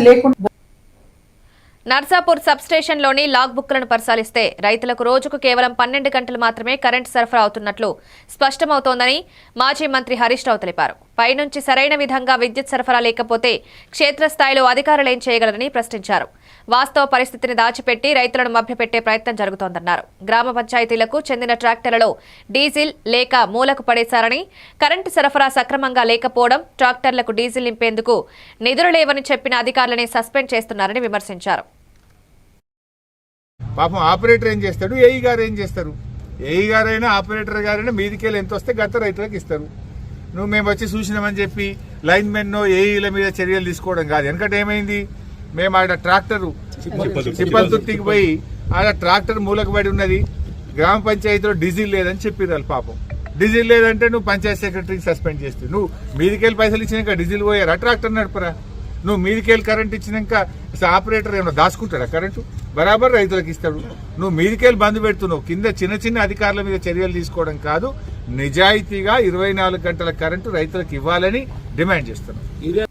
Transparency లేకుండా Narsapur sub స్టేషన్లోని log బుక్లను పరిశీలిస్తే రైతులకు రోజుకు కేవలం 12 గంటలు మాత్రమే కరెంటు సరఫరా అవుతున్నట్లు స్పష్టమవుతోందని మాజీ మంత్రి హరీష్ రావు తెలిపారు. పైనుంచి సరైన విధంగా విద్యుత్ సరఫరా లేకపోతే క్షేత్రస్థాయిలో అధికారులు ఏం చేయగలరని ప్రశ్నించారు. వాస్తవ పరిస్థితిని దాచిపెట్టి రైతులను మభ్యపెట్టే ప్రయత్నం జరుగుతోందన్నారు. గ్రామ పంచాయతీలకు చెందిన ట్రాక్టర్లలో డీజిల్ లేక మూలకు పడేశారని, కరెంటు సరఫరా సక్రమంగా లేకపోవడం, ట్రాక్టర్లకు డీజిల్ నింపేందుకు నిధులు లేవని చెప్పిన అధికారులని సస్పెండ్ చేస్తున్నారని విమర్శించారు. పాపం ఆపరేటర్ ఏం చేస్తాడు, ఏఈ గారు ఏం చేస్తారు? ఏఈ గారైనా ఆపరేటర్ గారైనా మీదికెళ్ళి ఎంత వస్తే గత రైతులకు ఇస్తారు. నువ్వు మేము వచ్చి చూసినామని చెప్పి లైన్ మెన్ ఏఈల మీద చర్యలు తీసుకోవడం కాదు. ఎందుకంటే ఏమైంది, మేము ఆడ ట్రాక్టర్ చిప్పల్తుర్తికి పోయి ఆడ ట్రాక్టర్ మూలకు పడి ఉన్నది, గ్రామ పంచాయతీలో డీజిల్ లేదని చెప్పిర్రు. పాపం డీజిల్ లేదంటే నువ్వు పంచాయత్ సెక్రటరీకి సస్పెండ్ చేస్తావు. నువ్వు మీదికెళ్ళి పైసలు ఇచ్చినాక డీజిల్ పోయారా, ట్రాక్టర్ నడపరా? నువ్వు మీదికెళ్ళి కరెంట్ ఇచ్చినాక ఆపరేటర్ ఏమైనా దాచుకుంటాడా కరెంటు? బరాబర్ రైతులకు ఇస్తాడు. నువ్వు మీదికెళ్ళి బంద్ పెడుతున్నావు. కింద చిన్న చిన్న అధికారుల మీద చర్యలు తీసుకోవడం కాదు, నిజాయితీగా 24 గంటల కరెంటు రైతులకు ఇవ్వాలని డిమాండ్ చేస్తున్నావు.